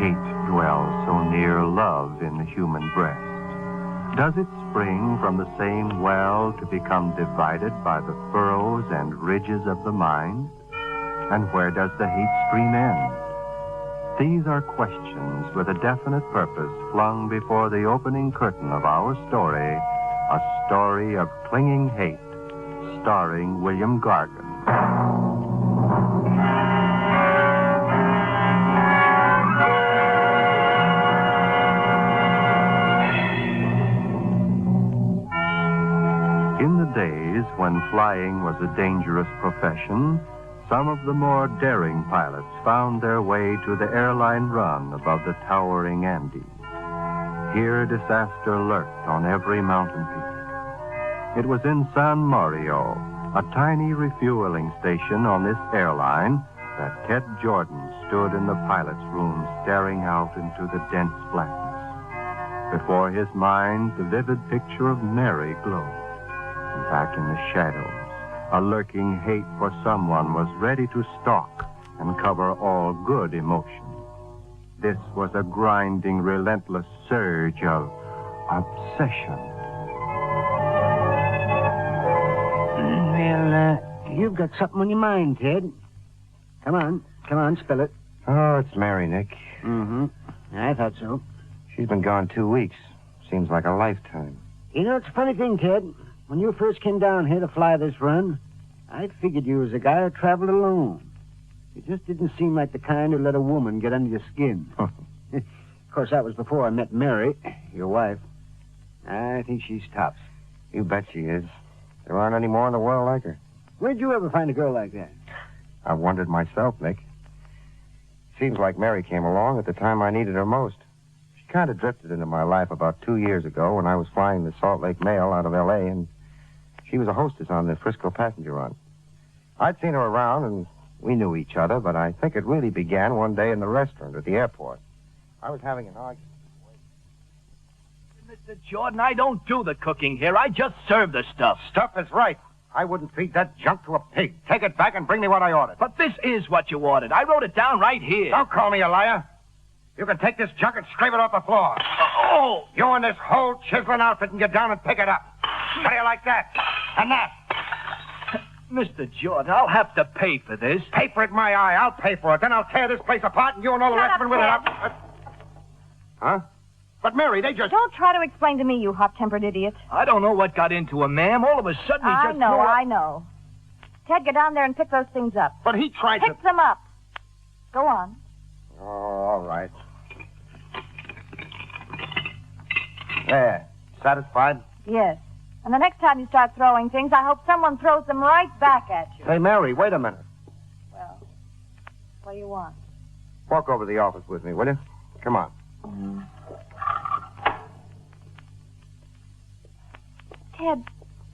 hate dwell so near love in the human breast? Does it spring from the same well to become divided by the furrows and ridges of the mind? And where does the hate stream end? These are questions with a definite purpose flung before the opening curtain of our story, a story of clinging hate, starring William Gargan. In the days when flying was a dangerous profession, some of the more daring pilots found their way to the airline run above the towering Andes. Here disaster lurked on every mountain peak. It was in San Mario, a tiny refueling station on this airline, that Ted Jordan stood in the pilot's room staring out into the dense blackness. Before his mind, the vivid picture of Mary glowed. Back in the shadows, a lurking hate for someone was ready to stalk and cover all good emotion. This was a grinding, relentless surge of obsession. Well, you've got something on your mind, Ted. Come on, spill it. Oh, it's Mary, Nick. Mm-hmm. I thought so. She's been gone 2 weeks. Seems like a lifetime. You know, it's a funny thing, Ted. When you first came down here to fly this run, I figured you as a guy who traveled alone. You just didn't seem like the kind who let a woman get under your skin. Of course, that was before I met Mary, your wife. I think she's tops. You bet she is. There aren't any more in the world like her. Where'd you ever find a girl like that? I've wondered myself, Nick. Seems like Mary came along at the time I needed her most. She kind of drifted into my life about 2 years ago when I was flying the Salt Lake Mail out of L.A., and she was a hostess on the Frisco passenger run. I'd seen her around, and we knew each other, but I think it really began one day in the restaurant at the airport. I was having an argument. Mr. Jordan, I don't do the cooking here. I just serve the stuff. Stuff is right. I wouldn't feed that junk to a pig. Take it back and bring me what I ordered. But this is what you ordered. I wrote it down right here. Don't call me a liar. You can take this junk and scrape it off the floor. Oh! You and this whole chiseling outfit can get down and pick it up. How do you like that? And that? Mr. Jordan, I'll have to pay for this. Pay for it, my eye. I'll pay for it. Then I'll tear this place apart and you and all the rest of it with it up. Huh? But, Mary, they just... Don't try to explain to me, you hot-tempered idiot. I don't know what got into him, ma'am. All of a sudden, he just... I know. Ted, get down there and pick those things up. But he tried to... Pick them up. Go on. Oh, all right. There. Satisfied? Yes. And the next time you start throwing things, I hope someone throws them right back at you. Hey, Mary, wait a minute. Well, what do you want? Walk over to the office with me, will you? Come on. Ted,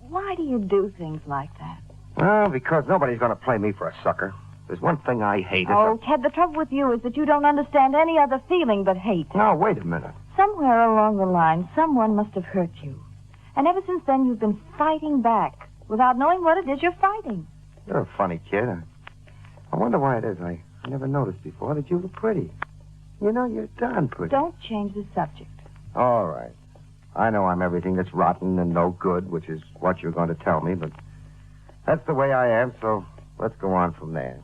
why do you do things like that? Well, because nobody's going to play me for a sucker. There's one thing I hate. Ted, the trouble with you is that you don't understand any other feeling but hate. No, wait a minute. Somewhere along the line, someone must have hurt you. And ever since then, you've been fighting back without knowing what it is you're fighting. You're a funny kid. I wonder why it is. I never noticed before that you were pretty. You know, you're darn pretty. Don't change the subject. All right. I know I'm everything that's rotten and no good, which is what you're going to tell me, but that's the way I am, so let's go on from there.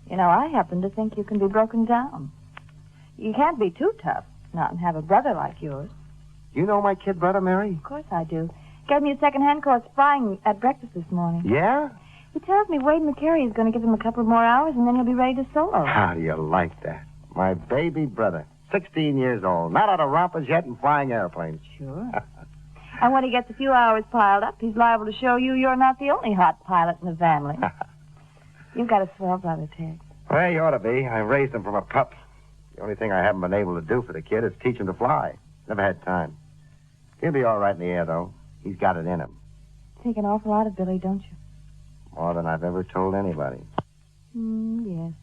You know, I happen to think you can be broken down. You can't be too tough, not and have a brother like yours. You know my kid brother, Mary? Of course I do. Gave me a second-hand course flying at breakfast this morning. Yeah? He tells me Wade McCary is going to give him a couple more hours, and then he'll be ready to solo. How do you like that? My baby brother, 16 years old, not out of rompers yet and flying airplanes. Sure. And when he gets a few hours piled up, he's liable to show you you're not the only hot pilot in the family. You've got a swell brother, Ted. Well, you ought to be. I raised him from a pup. The only thing I haven't been able to do for the kid is teach him to fly. Never had time. He'll be all right in the air, though. He's got it in him. Think an awful lot of Billy, don't you? More than I've ever told anybody. Yes.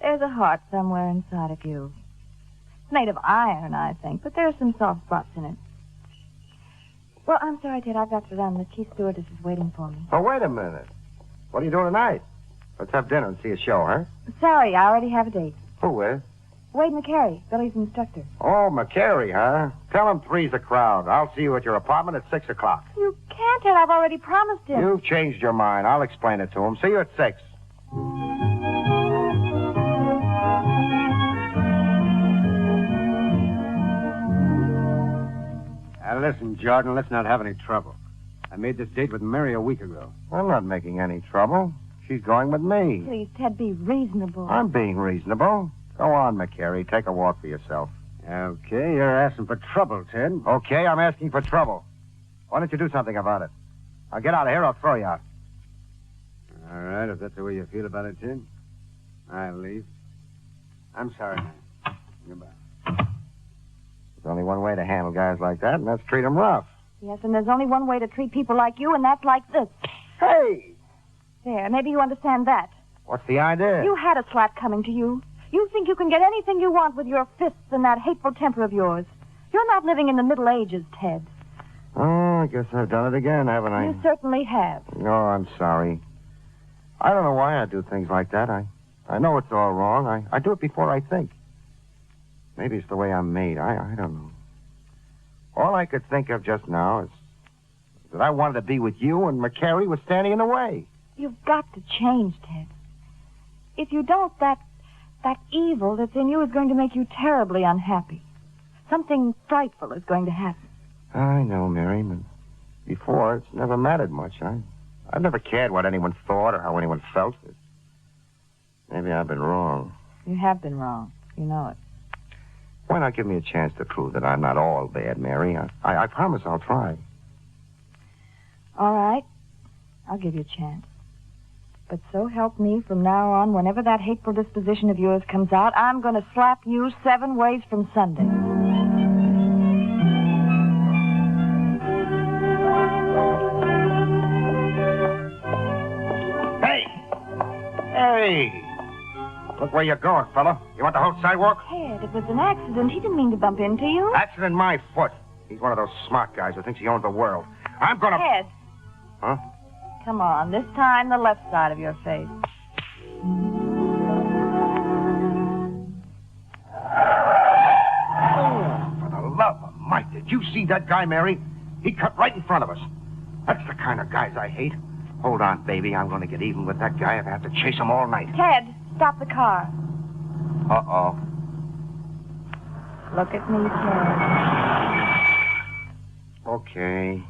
There's a heart somewhere inside of you. It's made of iron, I think, but there are some soft spots in it. Well, I'm sorry, Ted. I've got to run. The chief stewardess is waiting for me. Oh, wait a minute. What are you doing tonight? Let's have dinner and see a show, huh? Sorry, I already have a date. Who with? Wade McCary, Billy's instructor. Oh, McCary, huh? Tell him 3's the crowd. I'll see you at your apartment at 6 o'clock. You can't, Ted. I've already promised him. You've changed your mind. I'll explain it to him. See you at 6. Now, listen, Jordan, let's not have any trouble. I made this date with Mary a week ago. I'm not making any trouble. She's going with me. Please, Ted, be reasonable. I'm being reasonable. Go on, McCary. Take a walk for yourself. Okay, you're asking for trouble, Ted. Okay, I'm asking for trouble. Why don't you do something about it? I'll get out of here. I'll throw you out. All right, if that's the way you feel about it, Ted, I'll leave. I'm sorry, man. Goodbye. There's only one way to handle guys like that, and that's treat them rough. Yes, and there's only one way to treat people like you, and that's like this. Hey! There, maybe you understand that. What's the idea? You had a slap coming to you. You think you can get anything you want with your fists and that hateful temper of yours. You're not living in the Middle Ages, Ted. Oh, I guess I've done it again, haven't I? You certainly have. No, I'm sorry. I don't know why I do things like that. I know it's all wrong. I do it before I think. Maybe it's the way I'm made. I don't know. All I could think of just now is that I wanted to be with you and McCary was standing in the way. You've got to change, Ted. If you don't, that evil that's in you is going to make you terribly unhappy. Something frightful is going to happen. I know, Mary, but before it's never mattered much. I've never cared what anyone thought or how anyone felt. Maybe I've been wrong. You have been wrong. You know it. Why not give me a chance to prove that I'm not all bad, Mary? I promise I'll try. All right. I'll give you a chance. But so help me, from now on, whenever that hateful disposition of yours comes out, I'm going to slap you 7 ways from Sunday. Hey! Hey! Look where you're going, fella. You want the whole sidewalk? Ted, it was an accident. He didn't mean to bump into you. Accident my foot. He's one of those smart guys who thinks he owns the world. I'm gonna... Ted. Huh? Come on, this time the left side of your face. Oh, for the love of Mike, did you see that guy, Mary? He cut right in front of us. That's the kind of guys I hate. Hold on, baby. I'm going to get even with that guy if I have to chase him all night. Ted, stop the car. Uh-oh. Look at me, Ted. Okay.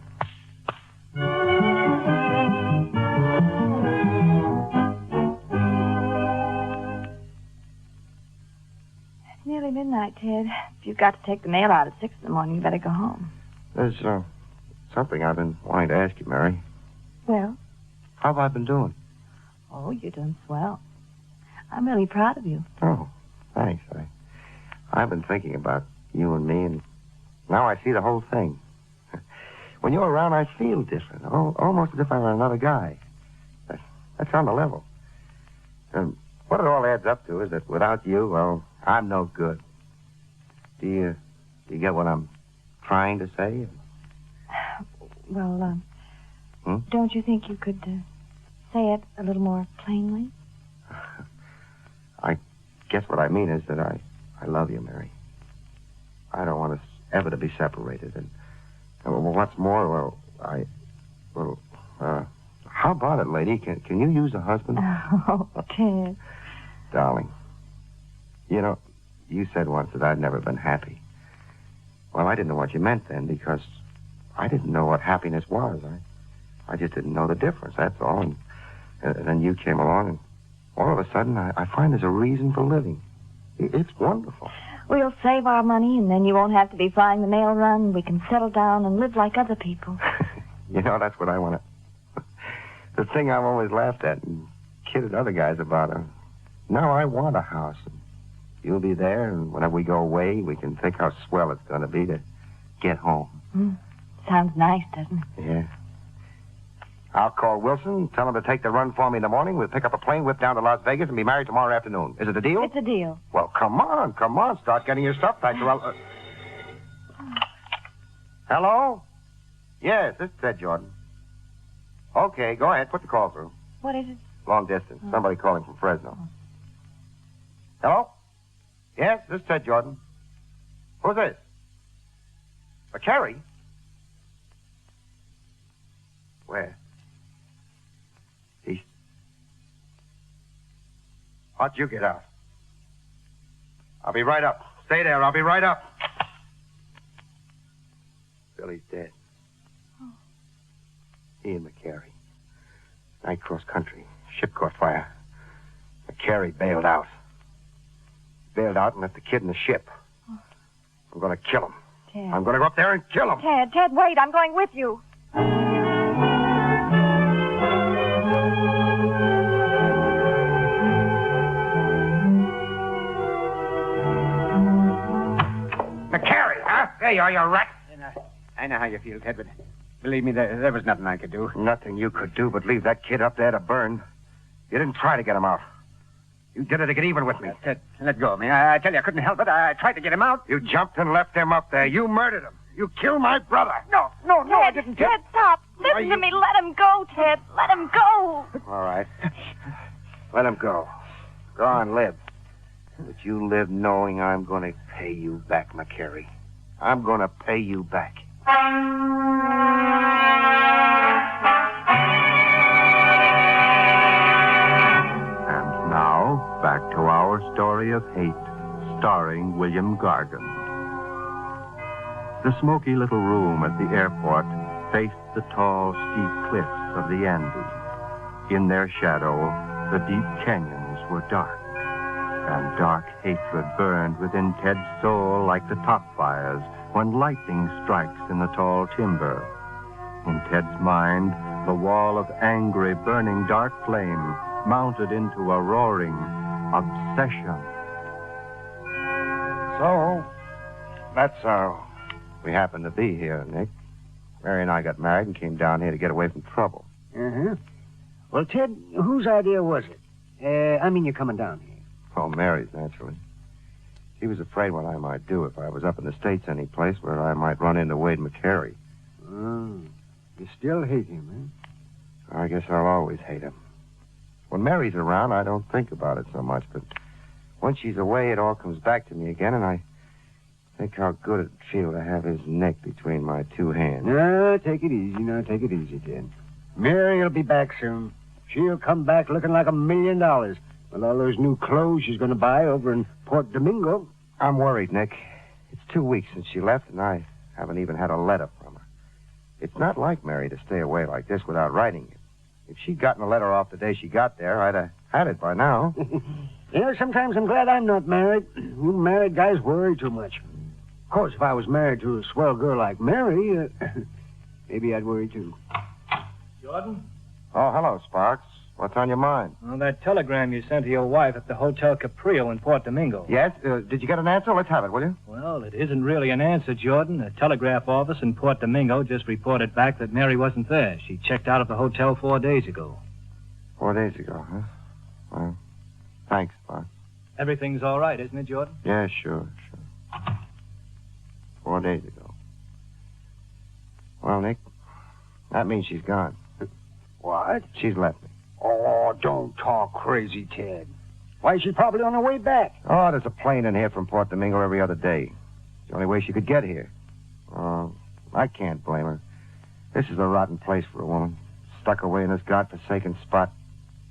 It's nearly midnight, Ted. If you've got to take the mail out at 6 in the morning, you better go home. There's something I've been wanting to ask you, Mary. Well? How have I been doing? Oh, you're doing swell. I'm really proud of you. Oh, thanks. I've been thinking about you and me, and now I see the whole thing. When you're around, I feel different, almost as if I were another guy. That's on the level. And what it all adds up to is that without you, well, I'm no good. Do you get what I'm trying to say? Well, don't you think you could say it a little more plainly? I guess what I mean is that I love you, Mary. I don't want us ever to be separated. And what's more, how about it, lady? Can you use a husband? Oh, Ted. Darling, you know, you said once that I'd never been happy. Well, I didn't know what you meant then because I didn't know what happiness was. I just didn't know the difference, that's all. And then you came along, and all of a sudden, I find there's a reason for living. It's wonderful. We'll save our money, and then you won't have to be flying the mail run. We can settle down and live like other people. You know, that's what I want to... The thing I've always laughed at and kidded other guys about. Now I want a house. And you'll be there, and whenever we go away, we can think how swell it's going to be to get home. Sounds nice, doesn't it? Yeah. I'll call Wilson, tell him to take the run for me in the morning. We'll pick up a plane, whip down to Las Vegas, and be married tomorrow afternoon. Is it a deal? It's a deal. Well, come on. Start getting your stuff packed. Hello? Yes, this is Ted Jordan. Okay, go ahead. Put the call through. What is it? Long distance. Somebody calling from Fresno. Hello? Yes, this is Ted Jordan. Who's this? McCary? Where? He's... How'd you get out? I'll be right up. Stay there. I'll be right up. Billy's dead. Oh. He and McCary. Night cross country. Ship caught fire. McCary bailed out. Bailed out and left the kid in the ship. Oh. I'm going to kill him. Ted. I'm going to go up there and kill him. Ted, wait. I'm going with you. McCary, huh? There you are, you rat. I know how you feel, Ted, but believe me, there was nothing I could do. Nothing you could do but leave that kid up there to burn. You didn't try to get him out. You did it to get even with me. Ted, let go of me. I tell you, I couldn't help it. I tried to get him out. You jumped and left him up there. You murdered him. You killed my brother. No, I didn't. Ted, stop. Listen to me. Let him go, Ted. Let him go. All right. Let him go. Go on, live. But you live knowing I'm going to pay you back, McCary. I'm going to pay you back. And now, back to our story of hate, starring William Gargan. The smoky little room at the airport faced the tall, steep cliffs of the Andes. In their shadow, the deep canyons were dark, and dark hatred burned within Ted's soul like the top fires when lightning strikes in the tall timber. In Ted's mind, the wall of angry, burning dark flame mounted into a roaring obsession. So, that's how we happened to be here, Nick. Mary and I got married and came down here to get away from trouble. Uh-huh. Well, Ted, whose idea was it? You're coming down here. Oh, Mary's, naturally. She was afraid what I might do if I was up in the States any place where I might run into Wade McCary. Oh, you still hate him, huh? I guess I'll always hate him. When Mary's around, I don't think about it so much, but when she's away, it all comes back to me again, and I think how good it'd feel to have his neck between my two hands. No, take it easy. Take it easy, Ted. Mary'll be back soon. She'll come back looking like $1 million with all those new clothes she's going to buy over in Port Domingo. I'm worried, Nick. It's 2 weeks since she left, and I haven't even had a letter from her. It's not like Mary to stay away like this without writing it. If she'd gotten a letter off the day she got there, I'd have had it by now. Sometimes I'm glad I'm not married. You married guys worry too much. Of course, if I was married to a swell girl like Mary, maybe I'd worry too. Jordan? Oh, hello, Sparks. What's on your mind? Well, that telegram you sent to your wife at the Hotel Caprio in Port Domingo. Yes? Did you get an answer? Let's have it, will you? Well, it isn't really an answer, Jordan. The telegraph office in Port Domingo just reported back that Mary wasn't there. She checked out of the hotel 4 days ago. 4 days ago, huh? Well, thanks, Sparks. Everything's all right, isn't it, Jordan? Yeah, sure. 4 days ago. Well, Nick, that means she's gone. What? She's left me. Oh, don't talk crazy, Ted. Why, she's probably on her way back. Oh, there's a plane in here from Port Domingo every other day. It's the only way she could get here. Oh, I can't blame her. This is a rotten place for a woman. Stuck away in this godforsaken spot.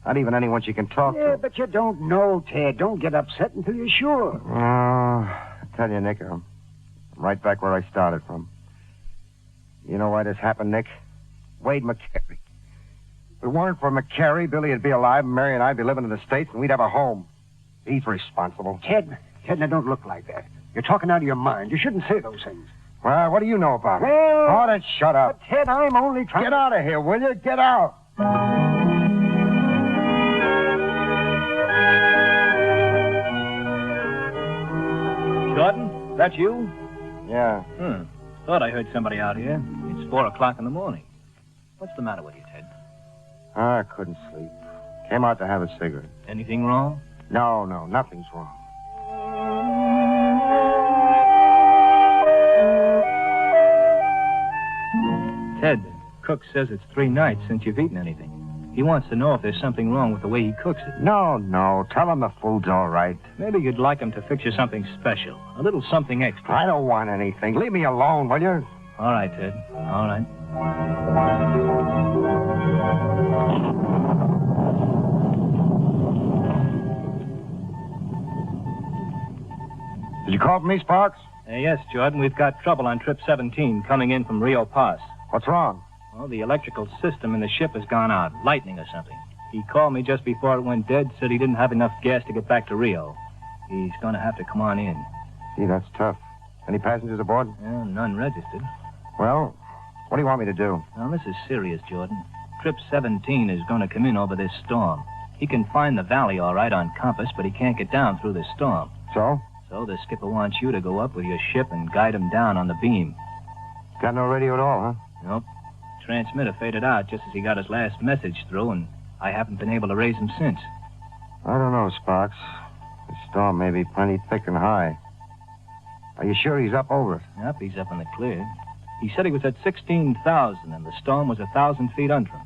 Not even anyone she can talk Yeah, to. but you don't know, Ted. Don't get upset until you're sure. Oh, I tell you, Nick, I'm right back where I started from. You know why this happened, Nick? Wade McCary. If it weren't for McCary, Billy would be alive, and Mary and I'd be living in the States, and we'd have a home. He's responsible. Ted, now don't look like that. You're talking out of your mind. You shouldn't say those things. Well, what do you know about it? Well... Oh, then shut up. But, Ted, I'm only trying... Get out of here, will you? Get out. Jordan, that you? Yeah. Thought I heard somebody out here. It's 4 o'clock in the morning. What's the matter with you, Ted? I couldn't sleep. Came out to have a cigarette. Anything wrong? No, nothing's wrong. Ted, the cook says it's 3 nights since you've eaten anything. He wants to know if there's something wrong with the way he cooks it. No. Tell him the food's all right. Maybe you'd like him to fix you something special. A little something extra. I don't want anything. Leave me alone, will you? All right, Ted. All right. Did you call for me, Sparks? Yes, Jordan. We've got trouble on Trip 17 coming in from Rio Pass. What's wrong? Well, the electrical system in the ship has gone out. Lightning or something. He called me just before it went dead, said he didn't have enough gas to get back to Rio. He's going to have to come on in. Gee, that's tough. Any passengers aboard? None registered. Well, what do you want me to do? Now, this is serious, Jordan. Trip 17 is going to come in over this storm. He can find the valley all right on compass, but he can't get down through the storm. So? So the skipper wants you to go up with your ship and guide him down on the beam. Got no radio at all, huh? Nope. Transmitter faded out just as he got his last message through, and I haven't been able to raise him since. I don't know, Sparks. The storm may be plenty thick and high. Are you sure he's up over it? Yep, he's up in the clear. He said he was at 16,000, and the storm was 1,000 feet under him.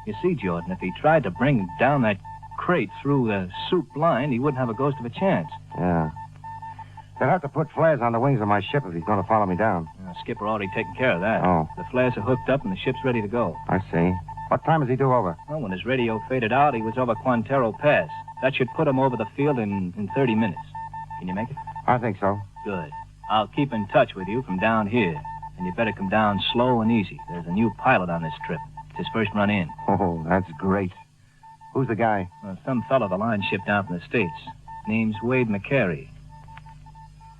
You see, Jordan, if he tried to bring down that crate through the soup line, he wouldn't have a ghost of a chance. Yeah. They'll have to put flares on the wings of my ship if he's going to follow me down. Skipper already taken care of that. Oh. The flares are hooked up and the ship's ready to go. I see. What time is he due over? Well, when his radio faded out, he was over Quintero Pass. That should put him over the field in 30 minutes. Can you make it? I think so. Good. I'll keep in touch with you from down here. And you better come down slow and easy. There's a new pilot on this trip. It's his first run in. Oh, that's great. Who's the guy? Well, some fellow the line shipped down from the States. Name's Wade McCary.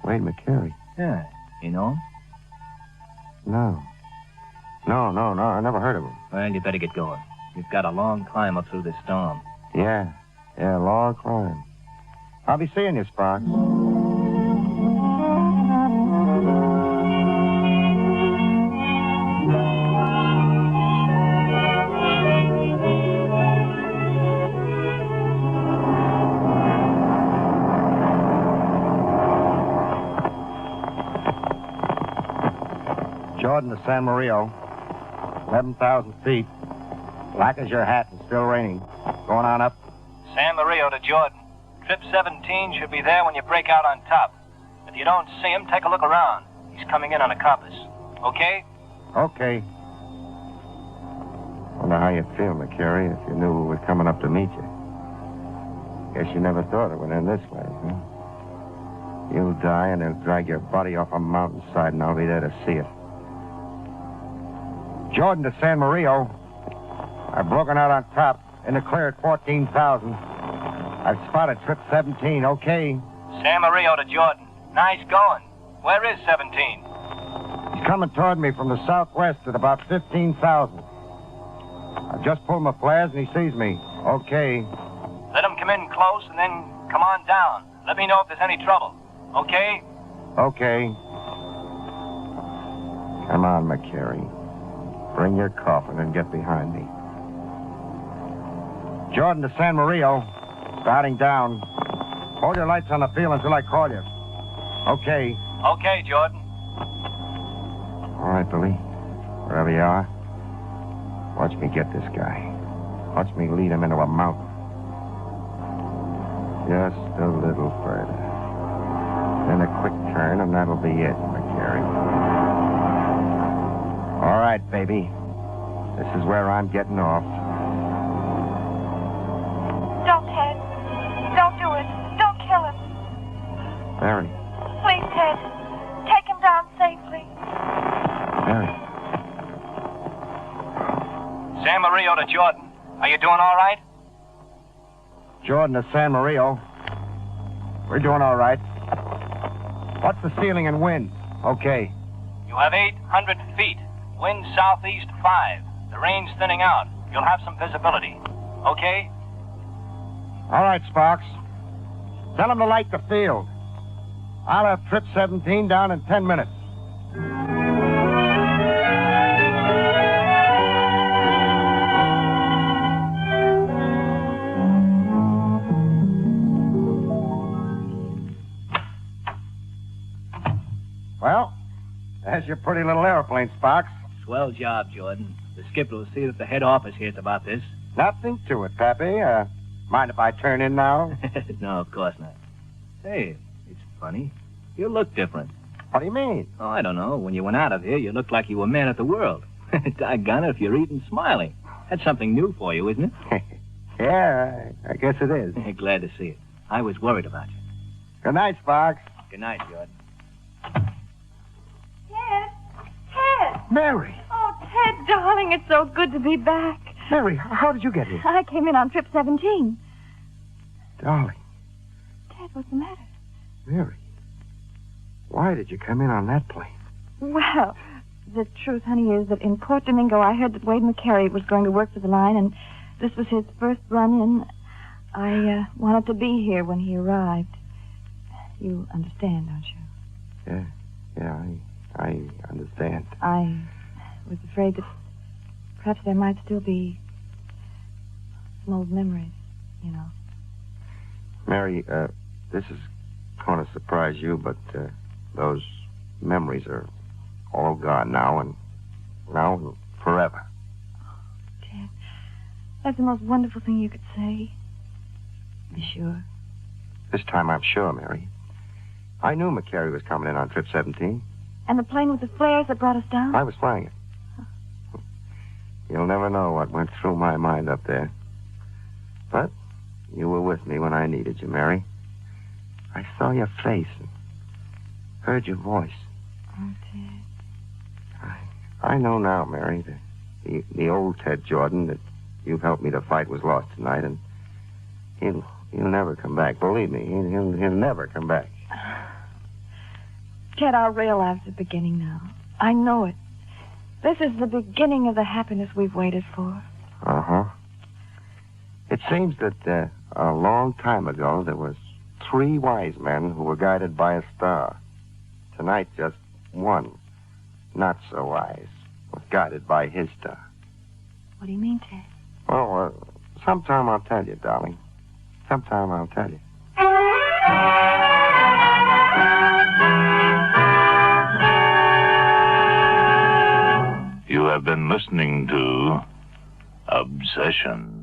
Wade McCary? Yeah. You know him? No. No. I never heard of him. Well, you better get going. You've got a long climb up through this storm. Yeah, long climb. I'll be seeing you, Sparks. Jordan to San Mario. 11,000 feet. Black as your hat and still raining. Going on up. San Mario to Jordan. Trip 17 should be there when you break out on top. If you don't see him, take a look around. He's coming in on a compass. Okay? Okay. Wonder how you'd feel, McCary, if you knew we were coming up to meet you. Guess you never thought it would end this way, huh? You'll die and they'll drag your body off a mountainside and I'll be there to see it. Jordan to San Mario. I've broken out on top. In the clear at 14,000. I've spotted Trip 17. Okay. San Mario to Jordan. Nice going. Where is 17? He's coming toward me from the southwest at about 15,000. I've just pulled my flares and he sees me. Okay. Let him come in close and then come on down. Let me know if there's any trouble. Okay? Okay. Come on, McCary. Bring your coffin and get behind me. Jordan to San Mario. Starting down. Hold your lights on the field until I call you. Okay. Okay, Jordan. All right, Billy. Wherever you are, watch me get this guy. Watch me lead him into a mountain. Just a little further. Then a quick turn, and that'll be it, McCary. All right, baby. This is where I'm getting off. Don't, Ted. Don't do it. Don't kill him. Mary. Please, Ted. Take him down safely. Mary. San Mario to Jordan. Are you doing all right? Jordan to San Mario. We're doing all right. What's the ceiling and wind? Okay. You have 800 feet. Wind southeast 5. The rain's thinning out. You'll have some visibility. Okay? All right, Sparks. Tell him to light the field. I'll have Trip 17 down in 10 minutes. Well, there's your pretty little airplane, Sparks. Swell job, Jordan. The skipper will see that the head office hears about this. Nothing to it, Pappy. Mind if I turn in now? No, of course not. Hey, it's funny. You look different. What do you mean? Oh, I don't know. When you went out of here, you looked like you were man of the world. Doggone it, if you're eating smiling. That's something new for you, isn't it? Yeah, I guess it is. Glad to see it. I was worried about you. Good night, Sparks. Good night, Jordan. Ted! Mary. Oh, Ted, darling, it's so good to be back. Mary, how did you get here? I came in on trip 17. Darling. Ted, what's the matter? Mary. Why did you come in on that plane? Well, the truth, honey, is that in Port Domingo, I heard that Wade McCary was going to work for the line, and this was his first run-in. I wanted to be here when he arrived. You understand, don't you? Yeah, I understand. I was afraid that perhaps there might still be some old memories, you know. Mary, this is going to surprise you, but those memories are all gone now and forever. Ted, that's the most wonderful thing you could say. Be sure. This time I'm sure, Mary. I knew McCary was coming in on trip 17. And the plane with the flares that brought us down? I was flying it. You'll never know what went through my mind up there. But you were with me when I needed you, Mary. I saw your face and heard your voice. Oh, Ted. I know now, Mary, that the old Ted Jordan that you helped me to fight was lost tonight, and he'll never come back. Believe me, he'll never come back. Ted, I'll realize the beginning now. I know it. This is the beginning of the happiness we've waited for. Uh-huh. It seems that a long time ago there was 3 wise men who were guided by a star. Tonight, just one, not so wise, was guided by his star. What do you mean, Ted? Well, sometime I'll tell you, darling. Sometime I'll tell you. You have been listening to Obsession.